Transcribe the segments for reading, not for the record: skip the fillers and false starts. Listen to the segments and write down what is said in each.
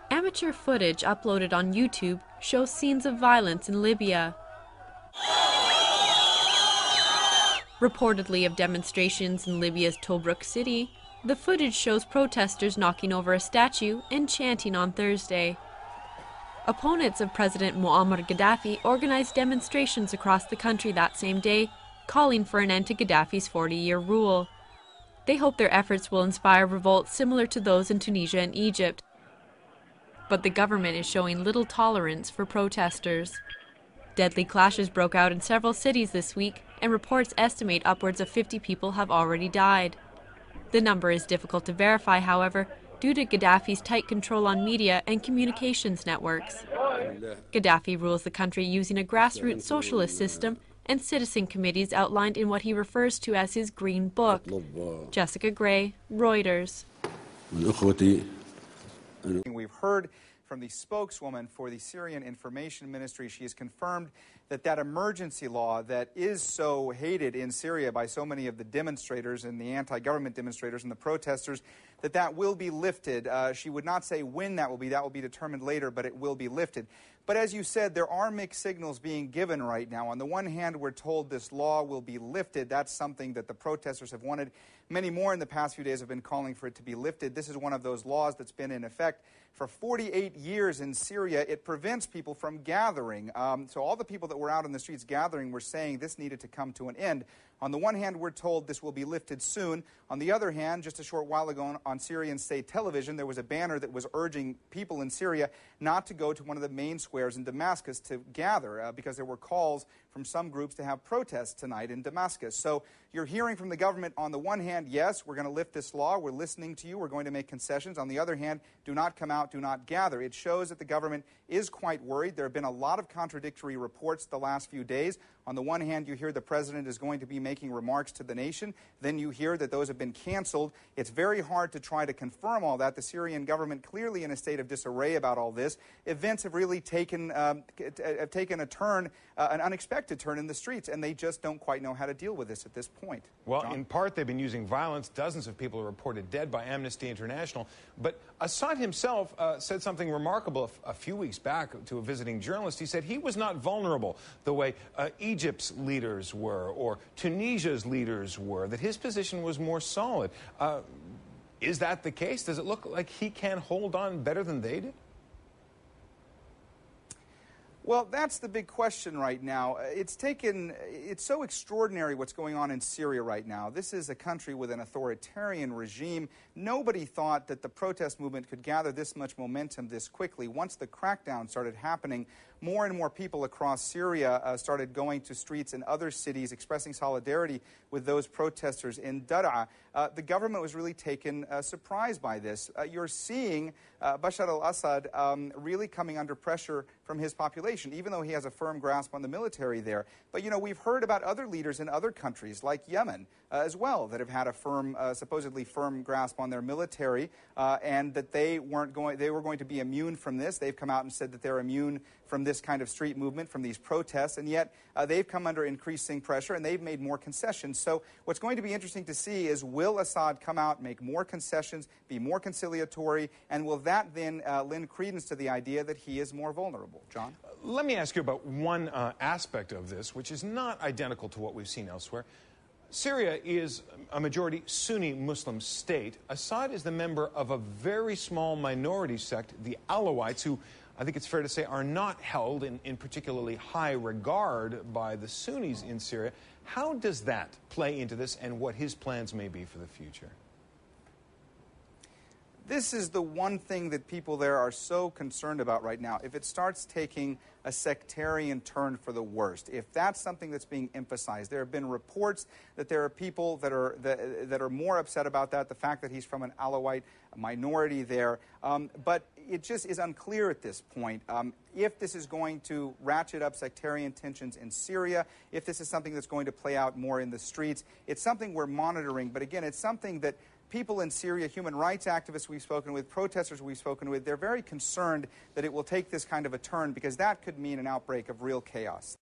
Amateur footage uploaded on YouTube shows scenes of violence in Libya. Reportedly of demonstrations in Libya's Tobruk city, the footage shows protesters knocking over a statue and chanting on Thursday. Opponents of President Muammar Gaddafi organized demonstrations across the country that same day, calling for an end to Gaddafi's 40-year rule. They hope their efforts will inspire revolts similar to those in Tunisia and Egypt. But the government is showing little tolerance for protesters. Deadly clashes broke out in several cities this week, and reports estimate upwards of 50 people have already died. The number is difficult to verify, however, due to Gaddafi's tight control on media and communications networks. Gaddafi rules the country using a grassroots socialist system and citizen committees outlined in what he refers to as his Green Book. Jessica Gray, Reuters. We've heard from the spokeswoman for the Syrian Information Ministry. She has confirmed that emergency law that is so hated in Syria by so many of the demonstrators and the anti-government demonstrators and the protesters, that will be lifted. She would not say when that will be determined later, but it will be lifted. But as you said, there are mixed signals being given right now. On the one hand, we're told this law will be lifted. That's something that the protesters have wanted. Many more in the past few days have been calling for it to be lifted. This is one of those laws that's been in effect for 48 years in Syria. It prevents people from gathering. So all the people that were out in the streets gathering were saying this needed to come to an end. On the one hand, we're told this will be lifted soon. On the other hand, just a short while ago on Syrian state television, there was a banner that was urging people in Syria not to go to one of the main squares in Damascus to gather because there were calls from some groups to have protests tonight in Damascus. So you're hearing from the government on the one hand, yes, we're going to lift this law, we're listening to you, we're going to make concessions. On the other hand, do not come out, do not gather. It shows that the government is quite worried. There have been a lot of contradictory reports the last few days. On the one hand, you hear the president is going to be making remarks to the nation. Then you hear that those have been canceled. It's very hard to try to confirm all that. The Syrian government clearly in a state of disarray about all this. Events have really taken a turn, an unexpected turn in the streets, and they just don't quite know how to deal with this at this point. Well, John? In part, they've been using violence. Dozens of people are reported dead by Amnesty International. But Assad himself said something remarkable a few weeks back to a visiting journalist. He said he was not vulnerable the way Egypt's leaders were or Tunisia's leaders were, that his position was more solid. Is that the case? Does it look like he can hold on better than they did? Well, that's the big question right now. It's so extraordinary what's going on in Syria right now. This is a country with an authoritarian regime. Nobody thought that the protest movement could gather this much momentum this quickly. Once the crackdown started happening, more and more people across Syria started going to streets in other cities expressing solidarity with those protesters in Daraa. The government was really taken surprised by this. You're seeing Bashar al-Assad really coming under pressure from his population, even though he has a firm grasp on the military there. But, you know, we've heard about other leaders in other countries, like Yemen as well, that have had a firm, supposedly firm grasp on their military, and that they were going to be immune from this. They've come out and said that they're immune from this kind of street movement, from these protests, and yet they've come under increasing pressure, and they've made more concessions. So what's going to be interesting to see is, will Assad come out, make more concessions, be more conciliatory, and will that then lend credence to the idea that he is more vulnerable? John? Let me ask you about one aspect of this, which is not identical to what we've seen elsewhere. Syria is a majority Sunni Muslim state. Assad is the member of a very small minority sect, the Alawites, who I think it's fair to say are not held in particularly high regard by the Sunnis in Syria. How does that play into this and what his plans may be for the future? This is the one thing that people there are so concerned about right now. If it starts taking a sectarian turn for the worst, if that's something that's being emphasized, there have been reports that there are people that are more upset about that, the fact that he's from an Alawite minority there. But it just is unclear at this point if this is going to ratchet up sectarian tensions in Syria, if this is something that's going to play out more in the streets. It's something we're monitoring, but again, it's something that people in Syria, human rights activists we've spoken with, protesters we've spoken with, they're very concerned that it will take this kind of a turn because that could mean an outbreak of real chaos.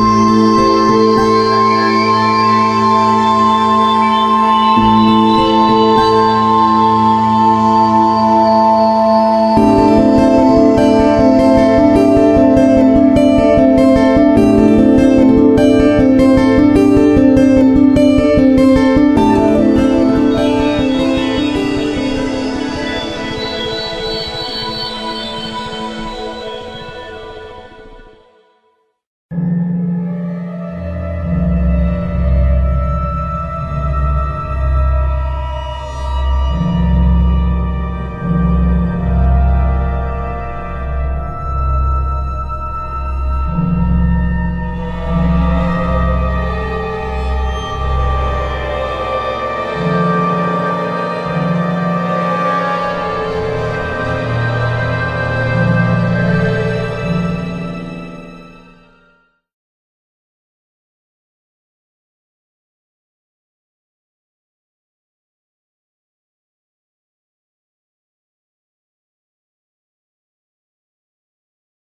Thank you.